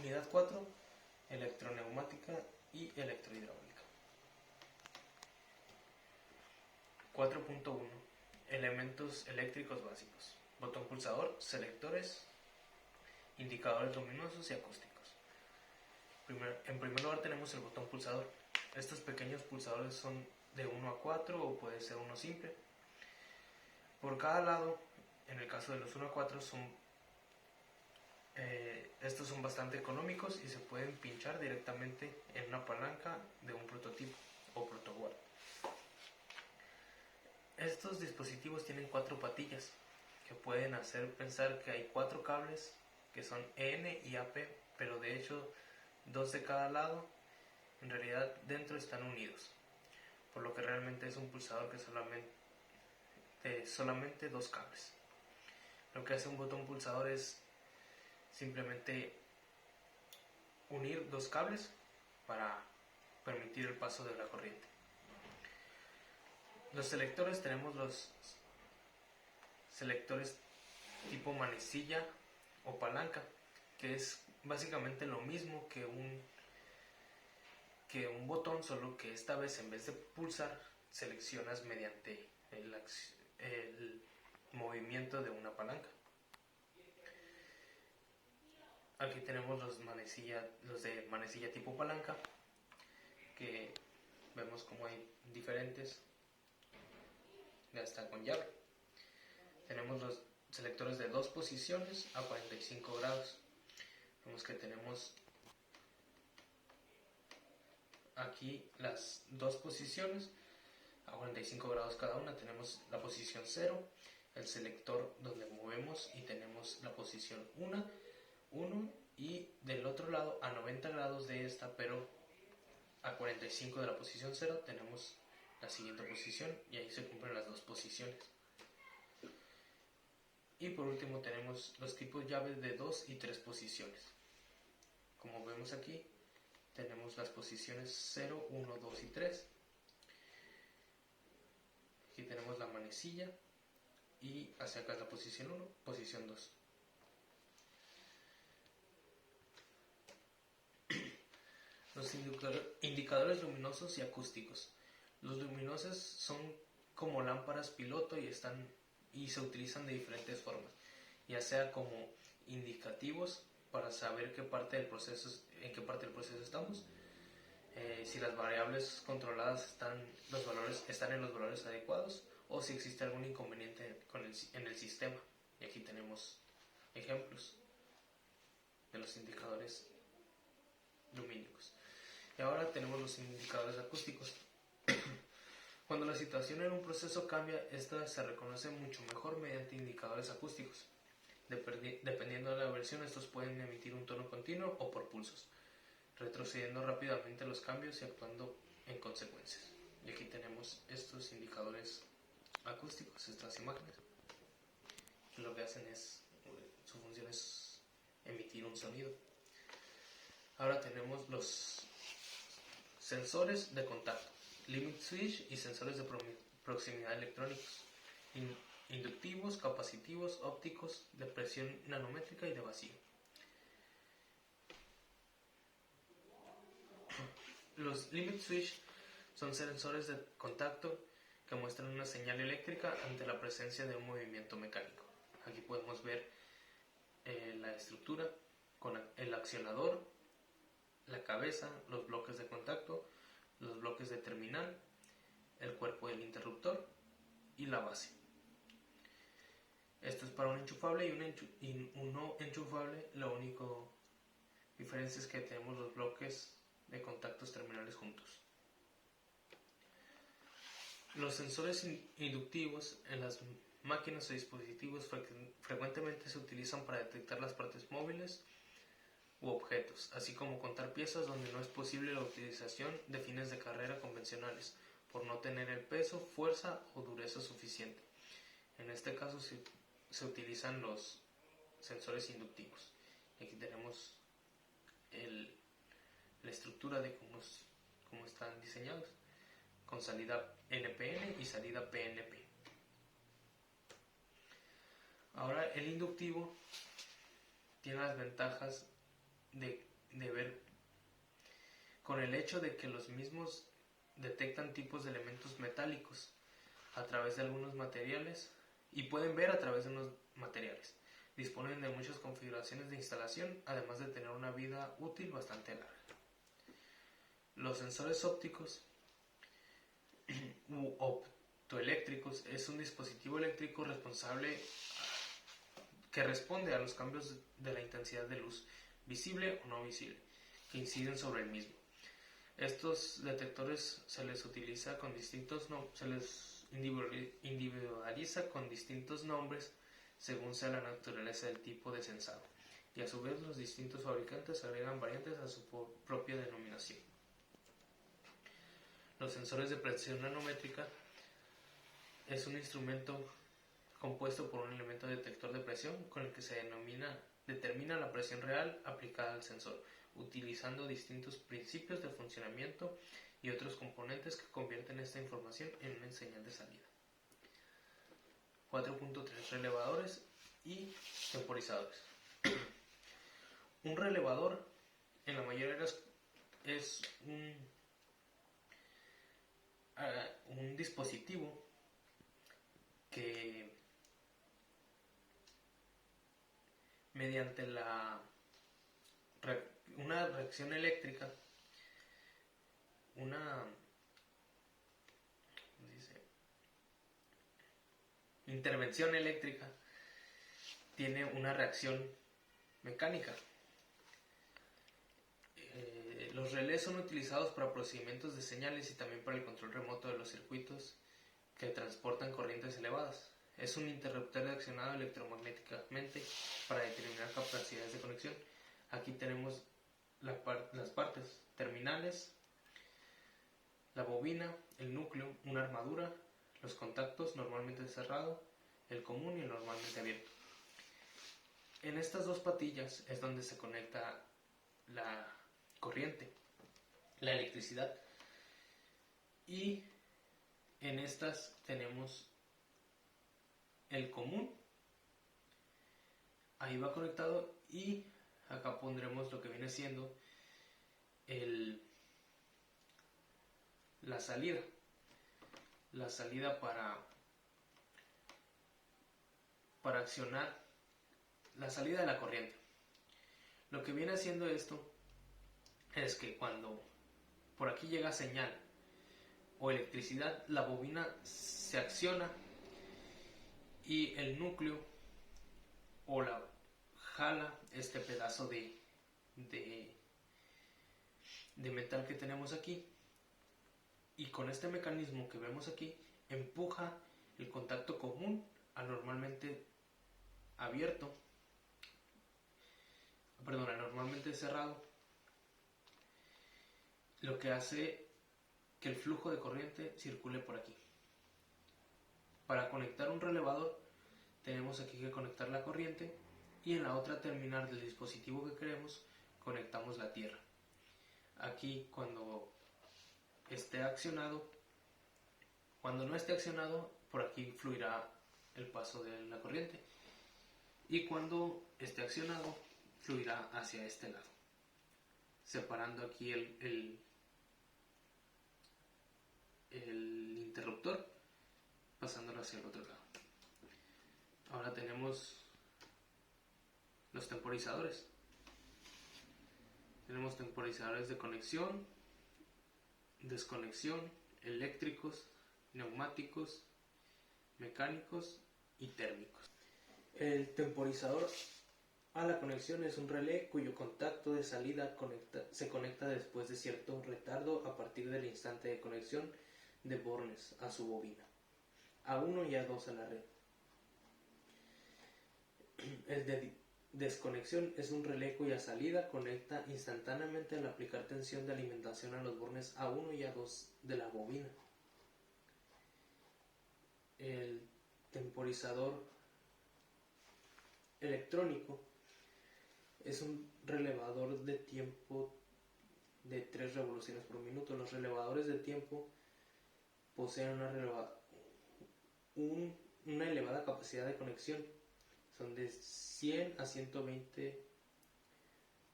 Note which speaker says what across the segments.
Speaker 1: Unidad 4, electroneumática y electrohidráulica. 4.1 Elementos eléctricos básicos. Botón pulsador, selectores, indicadores luminosos y acústicos. En primer lugar tenemos el botón pulsador. Estos pequeños pulsadores son de 1 a 4 o puede ser uno simple. Por cada lado, en el caso de los 1 a 4, estos son bastante económicos y se pueden pinchar directamente en una palanca de un prototipo o protoboard. Estos dispositivos tienen 4 patillas que pueden hacer pensar que hay 4 cables que son EN y AP, pero de hecho 2 de cada lado en realidad dentro están unidos, por lo que realmente es un pulsador que solamente 2 cables. Lo que hace un botón pulsador es simplemente unir 2 cables para permitir el paso de la corriente. Los selectores, tenemos los selectores tipo manecilla o palanca, que es básicamente lo mismo que un botón, solo que esta vez en vez de pulsar seleccionas mediante el movimiento de una palanca. Aquí tenemos los de manecilla tipo palanca, que vemos como hay diferentes, ya está con llave. Tenemos los selectores de 2 posiciones a 45 grados. Vemos que tenemos aquí las 2 posiciones a 45 grados cada una. Tenemos la posición 0, el selector donde movemos, y tenemos la posición 1, y del otro lado a 90 grados de esta, pero a 45 de la posición 0, tenemos la siguiente posición, y ahí se cumplen las 2 posiciones. Y por último tenemos los tipos llaves de 2 y 3 posiciones. Como vemos aquí, tenemos las posiciones 0, 1, 2 y 3. Aquí tenemos la manecilla y hacia acá es la posición 1, posición 2. Los indicadores luminosos y acústicos. Los luminosos son como lámparas piloto y se utilizan de diferentes formas, ya sea como indicativos para saber en qué parte del proceso estamos, si las variables controladas están en los valores adecuados, o si existe algún inconveniente en el sistema. Y aquí tenemos ejemplos de los indicadores lumínicos. Y ahora tenemos los indicadores acústicos. Cuando la situación en un proceso cambia, esta se reconoce mucho mejor mediante indicadores acústicos. Dependiendo de la versión, estos pueden emitir un tono continuo o por pulsos, retrocediendo rápidamente los cambios y actuando en consecuencias. Y aquí tenemos estos indicadores acústicos, estas imágenes, que lo que hacen su función es emitir un sonido. Ahora tenemos los sensores de contacto, limit switch y sensores de proximidad electrónicos, inductivos, capacitivos, ópticos, de presión nanométrica y de vacío. Los limit switch son sensores de contacto que muestran una señal eléctrica ante la presencia de un movimiento mecánico. Aquí podemos ver la estructura con el accionador, la cabeza, los bloques de contacto, los bloques de terminal, el cuerpo del interruptor y la base. Esto es para un enchufable y un no enchufable. La única diferencia es que tenemos los bloques de contactos terminales juntos. Los sensores inductivos en las máquinas o dispositivos frecuentemente se utilizan para detectar las partes móviles u objetos, así como contar piezas donde no es posible la utilización de fines de carrera convencionales, por no tener el peso, fuerza o dureza suficiente. En este caso se utilizan los sensores inductivos. Aquí tenemos la estructura de cómo están diseñados, con salida NPN y salida PNP. Ahora, el inductivo tiene las ventajas de de ver con el hecho de que los mismos detectan tipos de elementos metálicos a través de algunos materiales y pueden ver a través de unos materiales. Disponen de muchas configuraciones de instalación, además de tener una vida útil bastante larga. Los sensores ópticos u optoeléctricos es un dispositivo eléctrico responsable que responde a los cambios de la intensidad de luz, visible o no visible, que inciden sobre el mismo. Estos detectores se les individualiza con distintos nombres según sea la naturaleza del tipo de sensado, y a su vez los distintos fabricantes agregan variantes a su propia denominación. Los sensores de presión nanométrica es un instrumento compuesto por un elemento detector de presión con el que se determina la presión real aplicada al sensor, utilizando distintos principios de funcionamiento y otros componentes que convierten esta información en una señal de salida. 4.3 Relevadores y temporizadores. Un relevador en la mayoría de las es un dispositivo que mediante una reacción eléctrica, intervención eléctrica, tiene una reacción mecánica. Los relés son utilizados para procedimientos de señales y también para el control remoto de los circuitos que transportan corrientes elevadas. Es un interruptor accionado electromagnéticamente para determinar capacidades de conexión. Aquí tenemos las partes terminales, la bobina, el núcleo, una armadura, los contactos normalmente cerrado, el común y el normalmente abierto. En estas dos patillas es donde se conecta la corriente, la electricidad, y en estas tenemos el común, ahí va conectado, y acá pondremos lo que viene siendo la salida para accionar la salida de la corriente. Lo que viene haciendo esto es que cuando por aquí llega señal o electricidad, la bobina se acciona y el núcleo o la jala este pedazo de metal que tenemos aquí, y con este mecanismo que vemos aquí empuja el contacto común al normalmente cerrado, lo que hace que el flujo de corriente circule por aquí. Para conectar un relevador tenemos aquí que conectar la corriente, y en la otra terminal del dispositivo que queremos conectamos la tierra. Aquí cuando esté accionado, cuando no esté accionado, por aquí fluirá el paso de la corriente, y cuando esté accionado fluirá hacia este lado, separando aquí el interruptor, pasándolo hacia el otro lado. Ahora tenemos los temporizadores. Tenemos temporizadores de conexión, desconexión, eléctricos, neumáticos, mecánicos y térmicos. El temporizador a la conexión es un relé cuyo contacto de salida se conecta después de cierto retardo a partir del instante de conexión de bornes a su bobina, A1 y A2 a la red. El de desconexión es un relé cuya salida conecta instantáneamente al aplicar tensión de alimentación a los bornes A1 y A2 de la bobina. El temporizador electrónico es un relevador de tiempo de 3 revoluciones por minuto. Los relevadores de tiempo poseen una elevada capacidad de conexión. Son de 100 a 120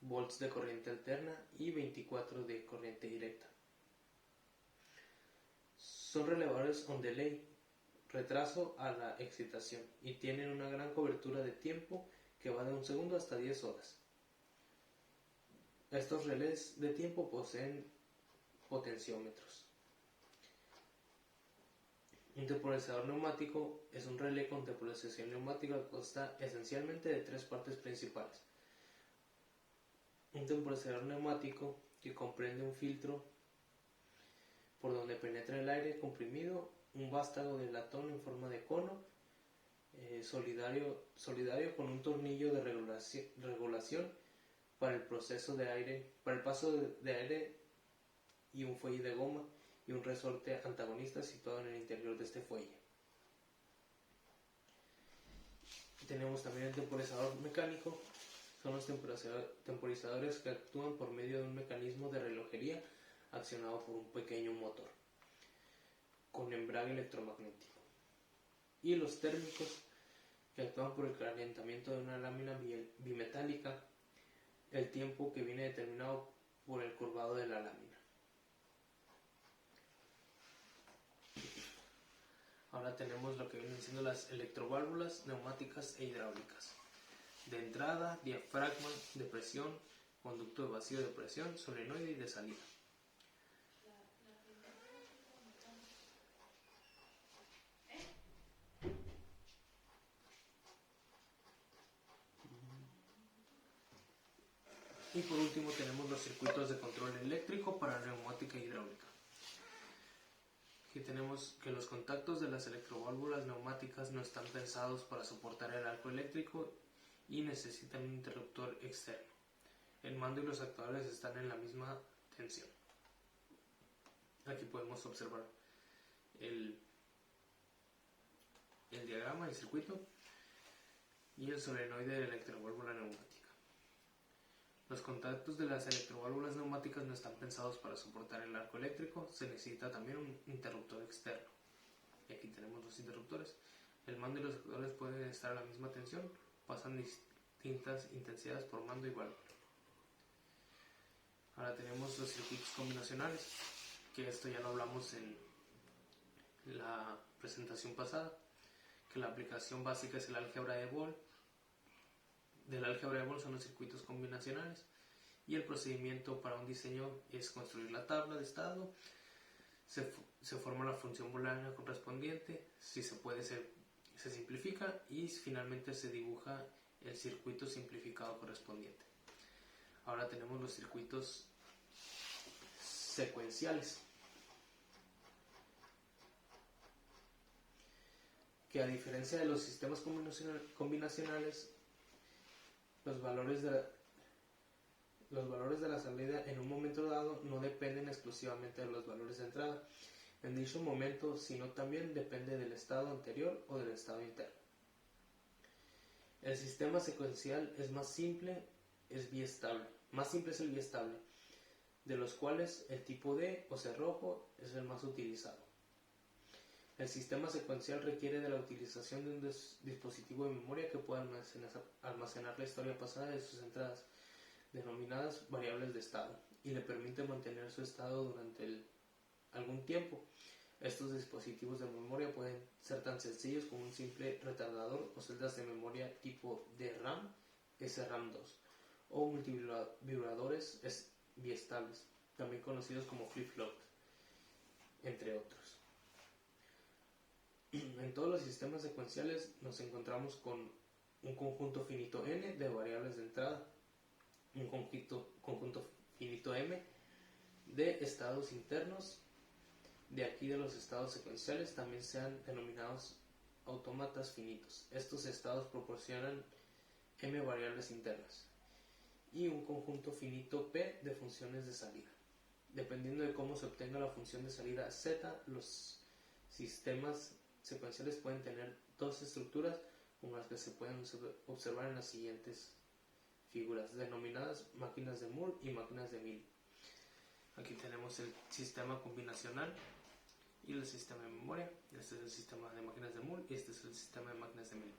Speaker 1: volts de corriente alterna y 24 de corriente directa. Son relevadores on delay, retraso a la excitación, y tienen una gran cobertura de tiempo que va de 1 segundo hasta 10 horas. Estos relés de tiempo poseen potenciómetros. Un temporizador neumático es un relé con temporización neumática que consta esencialmente de 3 partes principales. Un temporizador neumático que comprende un filtro por donde penetra el aire comprimido, un vástago de latón en forma de cono, solidario con un tornillo de regulación para el paso de aire y un fuelle de goma y un resorte antagonista situado en el interior de este fuelle. Tenemos también el temporizador mecánico. Son los temporizadores que actúan por medio de un mecanismo de relojería accionado por un pequeño motor con embrague electromagnético. Y los térmicos, que actúan por el calentamiento de una lámina bimetálica, el tiempo que viene determinado por el curvado de la lámina. Ahora tenemos lo que vienen siendo las electroválvulas neumáticas e hidráulicas. De entrada, diafragma de presión, conducto de vacío de presión, solenoide y de salida. Y por último tenemos los circuitos de control eléctrico para neumática e hidráulica. Aquí tenemos que los contactos de las electroválvulas neumáticas no están pensados para soportar el arco eléctrico y necesitan un interruptor externo. El mando y los actuadores están en la misma tensión. Aquí podemos observar el diagrama del circuito y el solenoide de la electroválvula neumática. Los contactos de las electroválvulas neumáticas no están pensados para soportar el arco eléctrico, se necesita también un interruptor externo. Y aquí tenemos los interruptores. El mando y los actuadores pueden estar a la misma tensión, pasan distintas intensidades por mando y válvula. Ahora tenemos los circuitos combinacionales, que esto ya lo hablamos en la presentación pasada, que la aplicación básica es el álgebra de Boole. Del álgebra de Boole son los circuitos combinacionales, y el procedimiento para un diseño es construir la tabla de estado, se forma la función booleana correspondiente, si se puede se simplifica y finalmente se dibuja el circuito simplificado correspondiente. Ahora tenemos los circuitos secuenciales, que a diferencia de los sistemas combinacionales, los valores de la salida en un momento dado no dependen exclusivamente de los valores de entrada en dicho momento, sino también depende del estado anterior o del estado interno. El sistema secuencial es más simple es el biestable, de los cuales el tipo D o cerrojo es el más utilizado. El sistema secuencial requiere de la utilización de un dispositivo de memoria que pueda almacenar la historia pasada de sus entradas, denominadas variables de estado, y le permite mantener su estado durante algún tiempo. Estos dispositivos de memoria pueden ser tan sencillos como un simple retardador o celdas de memoria tipo DRAM, SRAM2, o multivibradores biestables, también conocidos como flip-flop, entre otros. En todos los sistemas secuenciales nos encontramos con un conjunto finito n de variables de entrada, un conjunto finito m de estados internos. De aquí de los estados secuenciales también se han denominados autómatas finitos. Estos estados proporcionan m variables internas y un conjunto finito p de funciones de salida. Dependiendo de cómo se obtenga la función de salida z, los sistemas secuenciales pueden tener dos estructuras, como las que se pueden observar en las siguientes figuras, denominadas máquinas de Moore y máquinas de Mille. Aquí tenemos el sistema combinacional y el sistema de memoria. Este es el sistema de máquinas de Moore y este es el sistema de máquinas de Mille.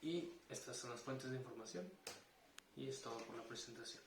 Speaker 1: Y estas son las fuentes de información. Y es todo por la presentación.